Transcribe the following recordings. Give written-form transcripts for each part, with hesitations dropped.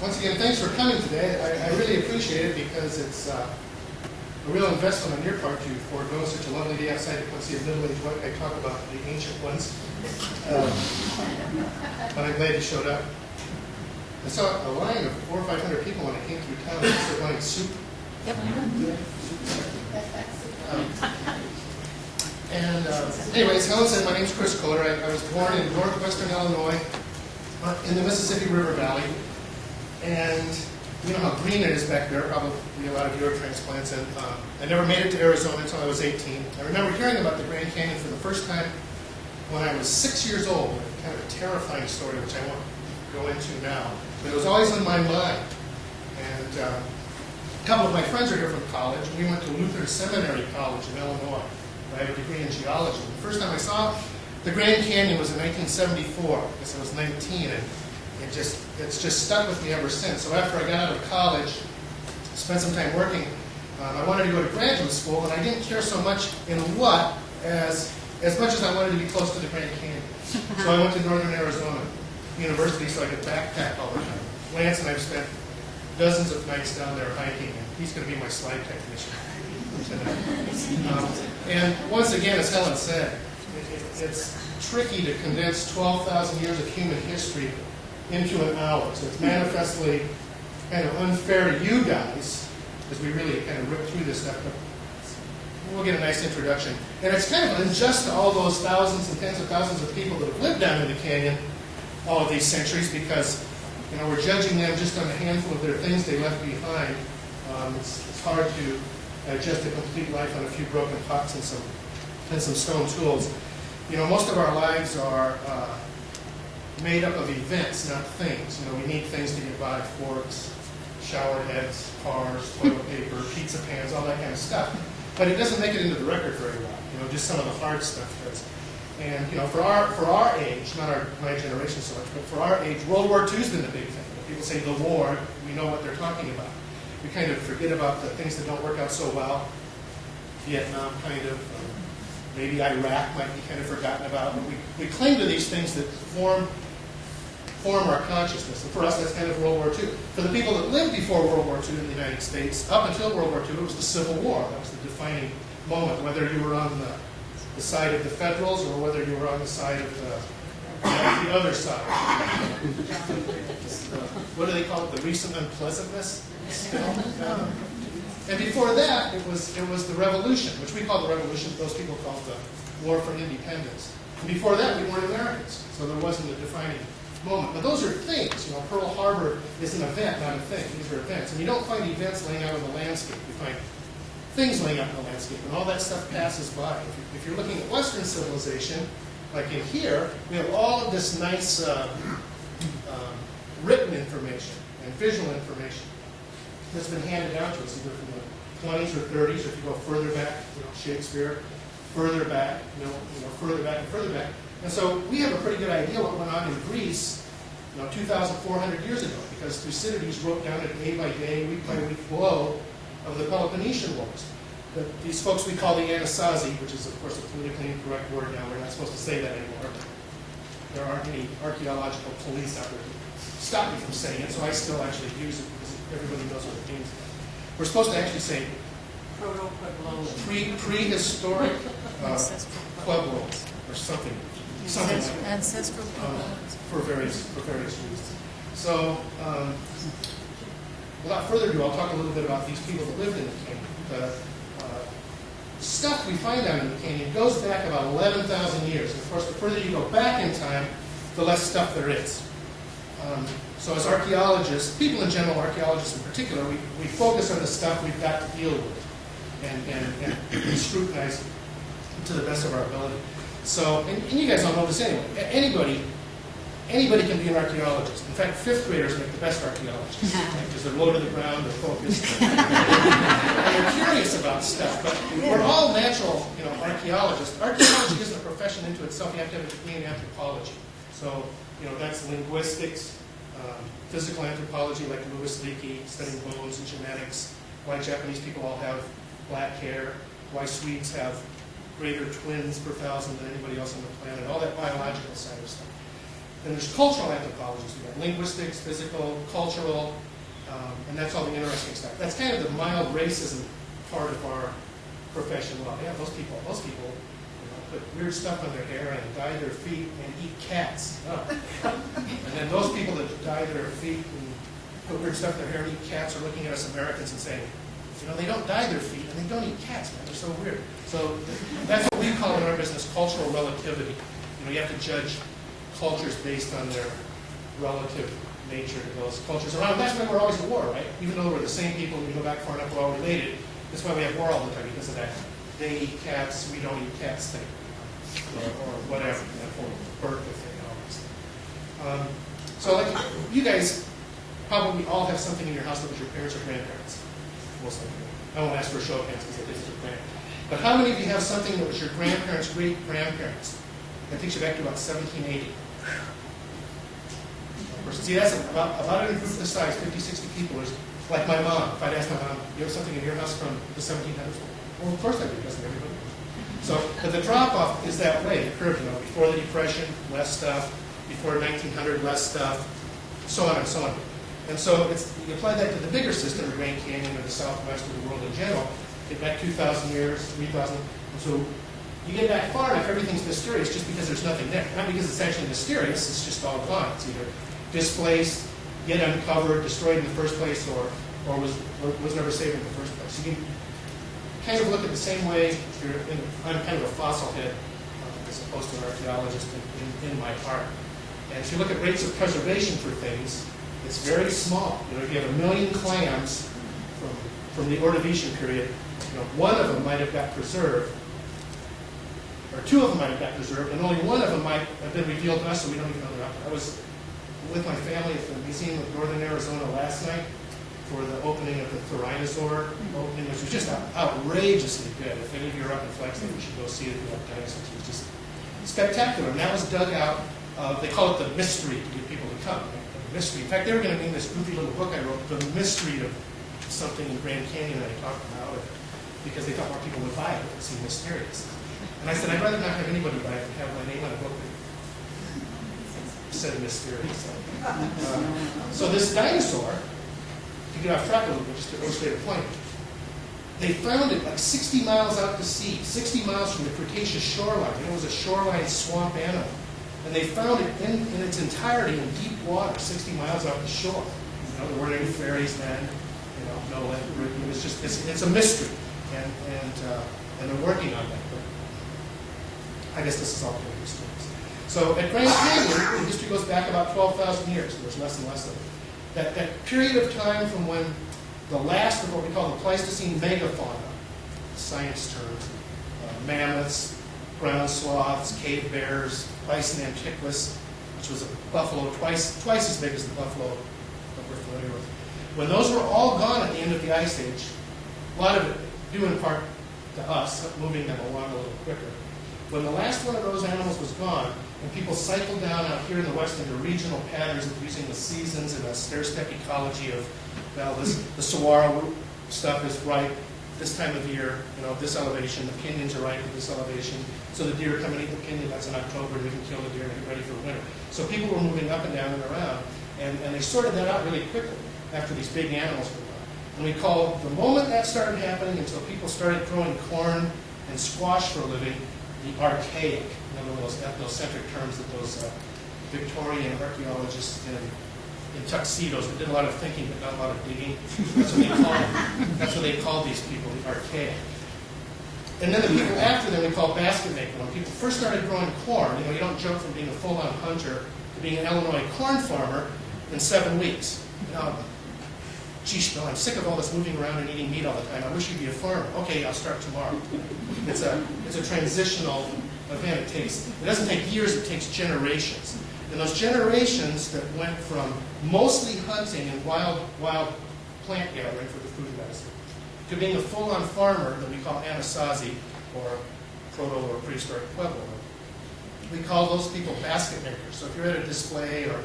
Once again, thanks for coming today. I really appreciate it because it's a real investment on your part to forego such a lovely day outside to come see a middle-aged white guy talk about the ancient ones. But I'm glad you showed up. I saw a line of 400 or 500 people when I came through town. They're buying soup. Yep. Anyways, Helen said, my name's Chris Kohler. I was born in northwestern Illinois in the Mississippi River Valley. And you know how green it is back there, probably a lot of your transplants. And I never made it to Arizona until I was 18. I remember hearing about the Grand Canyon for the first time when I was 6 years old. Kind of a terrifying story, which I won't go into now. But it was always on my mind. And a couple of my friends are here from college. We went to Luther Seminary College in Illinois. I have a degree in geology. The first time I saw the Grand Canyon was in 1974. I guess I was 19, and it's just stuck with me ever since. So after I got out of college, spent some time working, I wanted to go to graduate school, and I didn't care so much in what as much as I wanted to be close to the Grand Canyon. So I went to Northern Arizona University so I could backpack all the time. Lance and I have spent dozens of nights down there hiking, and he's going to be my slide technician. And once again, as Helen said, it's tricky to condense 12,000 years of human history into an hour. So it's manifestly kind of unfair to you guys as we really kind of rip through this stuff. But we'll get a nice introduction. And it's kind of unjust to all those thousands and tens of thousands of people that have lived down in the canyon all of these centuries because we're judging them just on a handful of their things they left behind. It's hard to digest a complete life on a few broken pots and some stone tools. Most of our lives are made up of events, not things. We need things to get by: forks, shower heads, cars, toilet paper, pizza pans, all that kind of stuff. But it doesn't make it into the record very well. Just some of the hard stuff does. And for our age, not my generation so much, but for our age, World War II's been the big thing. When people say the war, we know what they're talking about. We kind of forget about the things that don't work out so well. Vietnam, kind of. Maybe Iraq might be kind of forgotten about. But we cling to these things that form our consciousness. And for us, that's kind of World War II. For the people that lived before World War II in the United States, up until World War II, it was the Civil War. That was the defining moment, whether you were on the side of the Federals or whether you were on the side of the other side. What do they call it? The recent unpleasantness? And before that, it was the Revolution, which we call the Revolution, those people called the War for Independence. And before that, we weren't Americans, so there wasn't a defining moment. But those are things. Pearl Harbor is an event, not a thing. These are events. And you don't find events laying out on the landscape. You find things laying out on the landscape, and all that stuff passes by. If you're looking at Western civilization, like in here, we have all of this nice written information and visual information that's been handed down to us either from the 20s or 30s, or if you go further back, Shakespeare, further back, further back and further back. And so we have a pretty good idea what went on in Greece, 2,400 years ago, because Thucydides wrote down a day-by-day, week-by-week flow of the Peloponnesian Wars. These folks we call the Anasazi, which is, of course, a politically incorrect word now. We're not supposed to say that anymore. There aren't any archaeological police out there to stop me from saying it, so I still actually use it because everybody knows what it means. We're supposed to actually say prehistoric pueblos or something like that. Ancestral pueblos. For various reasons. So, without further ado, I'll talk a little bit about these people that lived in the canyon. The stuff we find out in the canyon goes back about 11,000 years. And of course, the further you go back in time, the less stuff there is. So as archaeologists, people in general, archaeologists in particular, we focus on the stuff we've got to deal with and scrutinize to the best of our ability. So, and you guys all know this anyway. Anybody can be an archaeologist. In fact, fifth graders make the best archaeologists because they're low to the ground, they're focused, and they're curious about stuff. But we're all natural, archaeologists. Archaeology isn't a profession into itself. You have to have a degree in anthropology. So, that's linguistics, physical anthropology, like Louis Leakey, studying bones and genetics. Why Japanese people all have black hair. Why Swedes have greater twins per thousand than anybody else on the planet. All that biological side of stuff. Then there's cultural anthropologists. We've got linguistics, physical, cultural, and that's all the interesting stuff. That's kind of the mild racism part of our profession. Well, yeah, those people put weird stuff on their hair and dye their feet and eat cats. Oh. And then those people that dye their feet and put weird stuff in their hair and eat cats are looking at us Americans and saying, they don't dye their feet and they don't eat cats, man. They're so weird. So that's what we call in our business cultural relativity. You have to judge cultures based on their relative nature to those cultures around. That's why we're always at war, right? Even though we're the same people, we go back far enough, we're all related. That's why we have war all the time, because of that. They eat cats, we don't eat cats thing. Or whatever, for birth thing, all this thing. So like you guys probably all have something in your house that was your parents or grandparents. Most of you. I won't ask for a show of hands because it is your grandparents. But how many of you have something that was your grandparents' great-grandparents? That takes you back to about 1780. See, that's about a group this size, 50, 60 people. There's, like my mom, if I'd ask my mom, you have something in your house from the 1700s? Well, of course I do, doesn't everybody? So, but the drop-off is that way, the curve, before the Depression, less stuff, before 1900, less stuff, so on and so on. And so you apply that to the bigger system, the Grand Canyon or the southwest of the world in general, get back 2,000 years, 3,000, and so you get back far enough, everything's mysterious just because there's nothing there. Not because it's actually mysterious, it's just all gone. It's either displaced, yet uncovered, destroyed in the first place, or was never saved in the first place. You can kind of look at the same way if you're I'm kind of a fossil head as opposed to an archaeologist in my heart. And if you look at rates of preservation for things, it's very small. If you have 1 million clams from the Ordovician period, one of them might have got preserved, or 2 of them might have got preserved, and only 1 of them might have been revealed to us, so we don't even know they're out there. I was with my family at the Museum of Northern Arizona last night for the opening of the Tyrannosaur opening, which was just outrageously good. If any of you are up in Flagstaff, you should go see it. The dinosaurs. It was just spectacular. And that was dug out. They call it the mystery to get people to come. The mystery. In fact, they were going to name this goofy little book I wrote, The Mystery of Something in Grand Canyon that I talked about, because they thought more people would buy it if it seemed mysterious. And I said, I'd rather not have anybody buy it than have my name on a book that said mysterious. So this dinosaur, to get off track a little bit, just to illustrate a point, they found it like 60 miles out to sea, 60 miles from the Cretaceous shoreline. It was a shoreline swamp animal. And they found it in its entirety in deep water, 60 miles off the shore. There weren't any ferries then, no, it was just, it's a mystery. And they're working on that. But I guess this is all good history. So at Grand Canyon, the history goes back about 12,000 years. There's less and less of it. That period of time from when the last of what we call the Pleistocene megafauna, science terms, mammoths, ground sloths, cave bears, bison antiquus, which was a buffalo twice as big as the buffalo that we're familiar with. When those were all gone at the end of the Ice Age, a lot of it due in part to us, moving them along a little quicker. When the last one of those animals was gone, and people cycled down out here in the west into regional patterns of using the seasons and a stair-step ecology of, the saguaro stuff is ripe this time of year, this elevation, the pinyons are ripe at this elevation, so the deer come and eat the pinyon, that's in October, they can kill the deer and get ready for winter. So people were moving up and down and around, and they sorted that out really quickly after these big animals were gone. And we call the moment that started happening until people started growing corn and squash for a living, the archaic, one of those ethnocentric terms that those Victorian archaeologists in tuxedos that did a lot of thinking but not a lot of digging. That's what they called these people, the archaic. And then the people after them we call basket maker. When people first started growing corn, you don't jump from being a full-on hunter to being an Illinois corn farmer in 7 weeks. Geez, Bill, I'm sick of all this moving around and eating meat all the time. I wish you'd be a farmer. Okay, I'll start tomorrow. It's a transitional event. It doesn't take years, it takes generations. And those generations that went from mostly hunting and wild plant gathering for the food medicine to being a full-on farmer that we call Anasazi, or proto or prehistoric Pueblo. We call those people basket makers. So if you're at a display or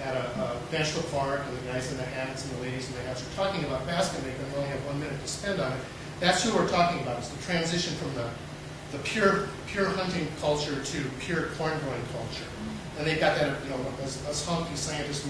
at a national park and the guys in the hats and the ladies in the hats are talking about basket making, and we only have 1 minute to spend on it, that's who we're talking about. It's the transition from the pure hunting culture to pure corn growing culture. And they've got that, as hunky scientists, we